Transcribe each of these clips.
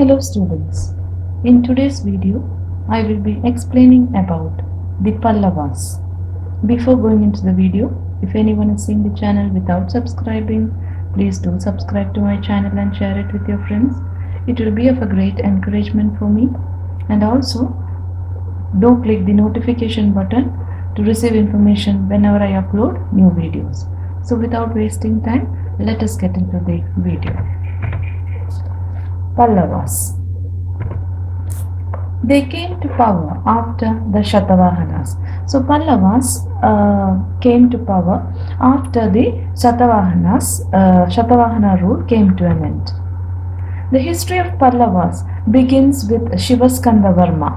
Hello students, in today's video I will be explaining about the Pallavas. Before going into the video, if anyone is seeing the channel without subscribing, please do subscribe to my channel and share it with your friends. It will be of a great encouragement for me, and also do click the notification button to receive information whenever I upload new videos. So without wasting time, let us get into the video. Pallavas. They came to power after the Shatavahanas. So Pallavas came to power after the Shatavahana rule came to an end. The history of Pallavas begins with Shivaskandavarma.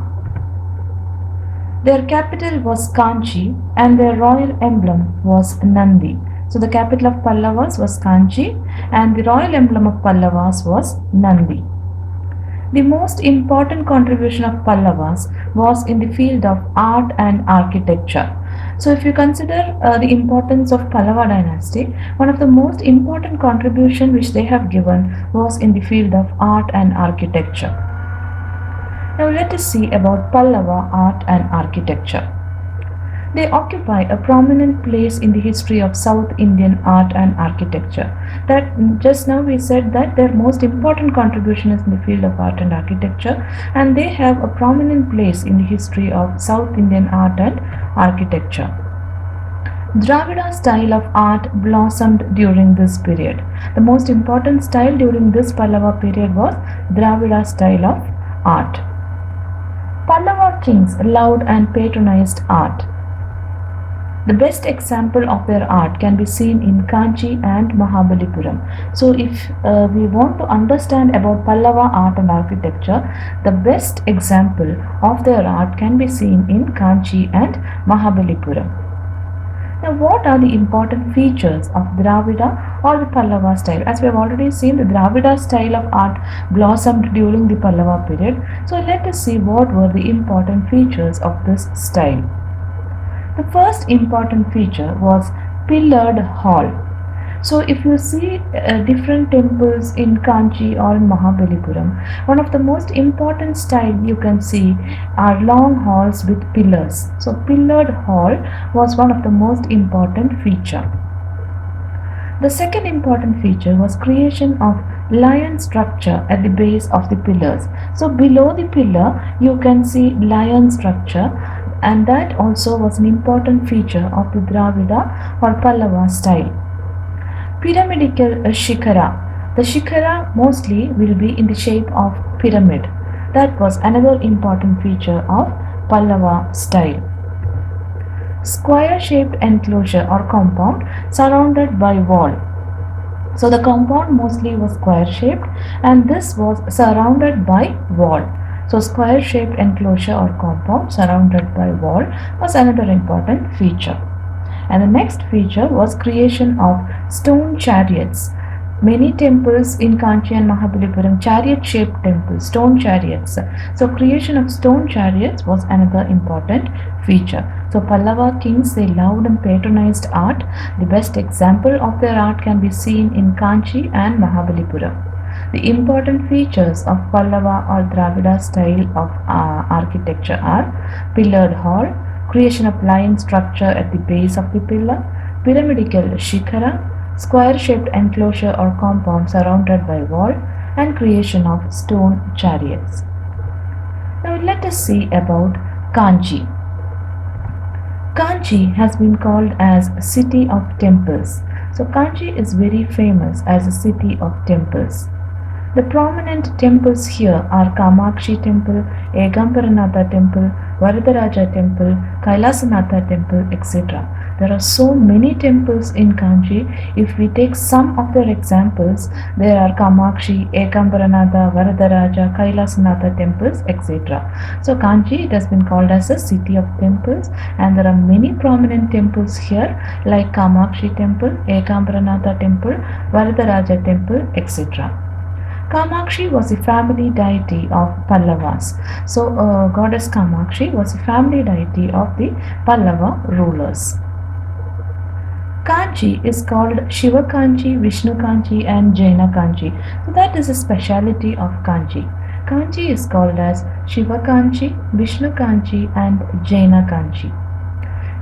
Their capital was Kanchi and their royal emblem was Nandi. So the capital of Pallavas was Kanchi and the royal emblem of Pallavas was Nandi. The most important contribution of Pallavas was in the field of art and architecture. So if you consider the importance of Pallava dynasty, one of the most important contribution which they have given was in the field of art and architecture. Now let us see about Pallava art and architecture. They occupy a prominent place in the history of South Indian art and architecture. That just now we said that their most important contribution is in the field of art and architecture, and they have a prominent place in the history of South Indian art and architecture. Dravida style of art blossomed during this period. The most important style during this Pallava period was Dravida style of art. Pallava kings loved and patronized art. The best example of their art can be seen in Kanchi and Mahabalipuram. So if we want to understand about Pallava art and architecture, the best example of their art can be seen in Kanchi and Mahabalipuram. Now what are the important features of Dravida or the Pallava style? As we have already seen, the Dravida style of art blossomed during the Pallava period. So let us see what were the important features of this style. The first important feature was pillared hall. So if you see different temples in Kanchi or in Mahabalipuram, one of the most important style you can see are long halls with pillars. So pillared hall was one of the most important feature. The second important feature was creation of lion structure at the base of the pillars. So below the pillar you can see lion structure, and that also was an important feature of the Dravida or Pallava style. Pyramidical shikhara. The shikhara mostly will be in the shape of pyramid. That was another important feature of Pallava style. Square shaped enclosure or compound surrounded by wall. So the compound mostly was square shaped and this was surrounded by wall. So square shaped enclosure or compound surrounded by wall was another important feature. And the next feature was creation of stone chariots. Many temples in Kanchi and Mahabalipuram, chariot shaped temples, stone chariots. So creation of stone chariots was another important feature. So Pallava kings, they loved and patronized art. The best example of their art can be seen in Kanchi and Mahabalipuram. The important features of Pallava or Dravida style of architecture are pillared hall, creation of lion structure at the base of the pillar, pyramidical shikhara, square-shaped enclosure or compound surrounded by wall, and creation of stone chariots. Now let us see about Kanchi. Kanchi has been called as city of temples. So Kanchi is very famous as a city of temples. The prominent temples here are Kamakshi temple, Egambaranatha temple, Varadaraja temple, Kailasanatha temple, etc. There are so many temples in Kanchi. If we take some of their examples, there are Kamakshi, Egambaranatha, Varadaraja, Kailasanatha temples, etc. So Kanchi, it has been called as a city of temples, and there are many prominent temples here like Kamakshi temple, Egambaranatha temple, Varadaraja temple, etc. Kamakshi was a family deity of Pallavas. So goddess Kamakshi was a family deity of the Pallava rulers. Kanchi is called Shiva Kanchi, Vishnu Kanchi and Jaina Kanchi. So that is a speciality of Kanchi. Kanchi is called as Shiva Kanchi, Vishnu Kanchi, and Jaina Kanchi.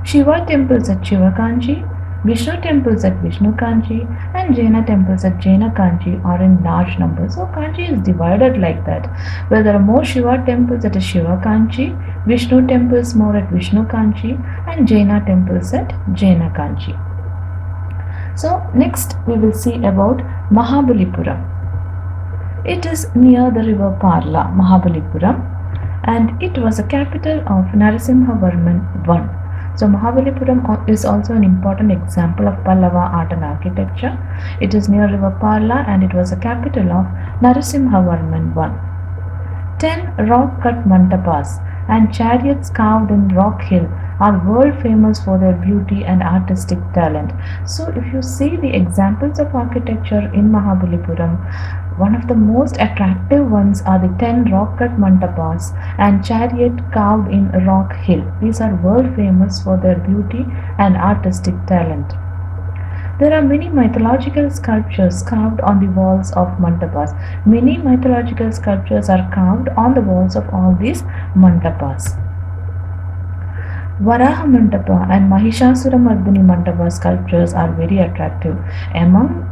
Shiva temples at Shiva Kanchi, Vishnu temples at Vishnu Kanchi, and Jaina temples at Jaina Kanchi are in large numbers. So Kanchi is divided like that, where there are more Shiva temples at a Shiva Kanchi, Vishnu temples more at Vishnu Kanchi, and Jaina temples at Jaina Kanchi. So next we will see about Mahabalipuram. It is near the river Parla, Mahabalipuram, and it was the capital of Narasimhavarman I. So Mahabalipuram is also an important example of Pallava art and architecture. It is near river Parla and it was the capital of Narasimhavarman I. 10 rock-cut mandapas and chariots carved in rock hill are world famous for their beauty and artistic talent. So if you see the examples of architecture in Mahabalipuram, one of the most attractive ones are the 10 rock-cut mandapas and chariot carved in rock hill. These are world famous for their beauty and artistic talent. There are many mythological sculptures carved on the walls of mandapas. Many mythological sculptures are carved on the walls of all these mandapas. Varaha Mandapa and Mahishasuramardini Mandapa sculptures are very attractive. Among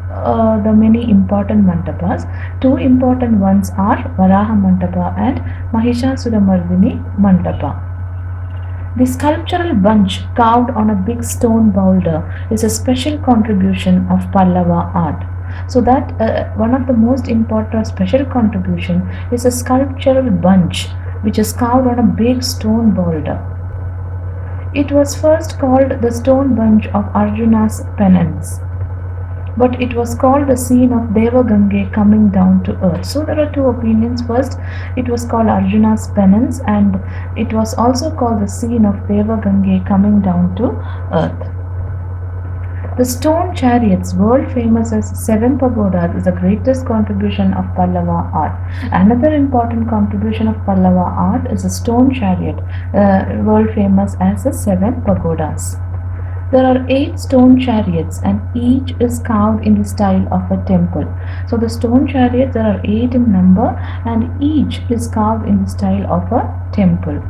the many important mandapas, two important ones are Varaha Mandapa and Mahishasuramardini Mandapa. The sculptural bunch carved on a big stone boulder is a special contribution of Pallava art. So that one of the most important special contribution is a sculptural bunch which is carved on a big stone boulder. It was first called the stone bunch of Arjuna's penance, but it was called the scene of Devagange coming down to earth. So there are two opinions. First, it was called Arjuna's penance, and it was also called the scene of Devagange coming down to earth. The stone chariots, world famous as 7 pagodas, is the greatest contribution of Pallava art. Another important contribution of Pallava art is the stone chariot, world famous as the 7 pagodas. There are 8 stone chariots and each is carved in the style of a temple. So the stone chariots, there are 8 in number and each is carved in the style of a temple.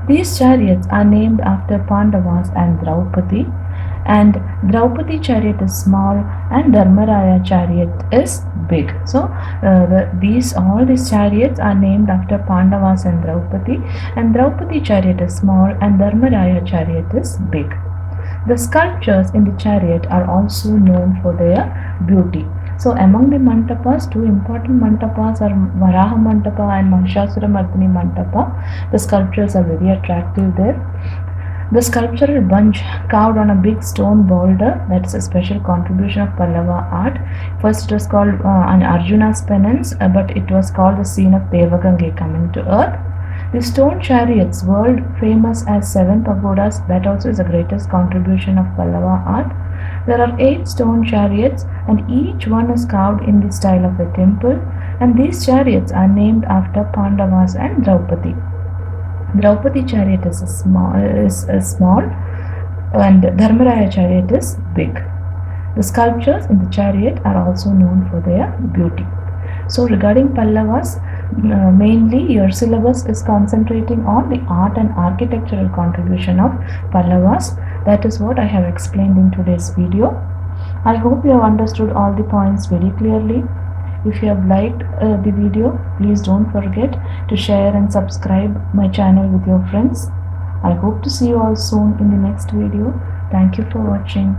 These chariots are named after Pandavas and Draupadi, and Draupadi chariot is small and Dharmaraya chariot is big. So all these chariots are named after Pandavas and Draupadi chariot is small and Dharmaraya chariot is big. The sculptures in the chariot are also known for their beauty. So among the mandapas, two important mandapas are Varaha Mandapa and Mahishasuramardini Mandapa. The sculptures are very attractive there. The sculptural bunch carved on a big stone boulder, that's a special contribution of Pallava art. First it was called an Arjuna's penance, but it was called the scene of Devagange coming to earth. The stone chariots, world famous as 7 pagodas, that also is the greatest contribution of Pallava art. There are 8 stone chariots and each one is carved in the style of a temple, and these chariots are named after Pandavas and Draupadi. Draupadi chariot is small and Dharmaraya chariot is big. The sculptures in the chariot are also known for their beauty. So regarding Pallavas, mainly your syllabus is concentrating on the art and architectural contribution of Pallavas. That is what I have explained in today's video. I hope you have understood all the points very clearly. If you have liked the video, please don't forget to share and subscribe my channel with your friends. I hope to see you all soon in the next video. Thank you for watching.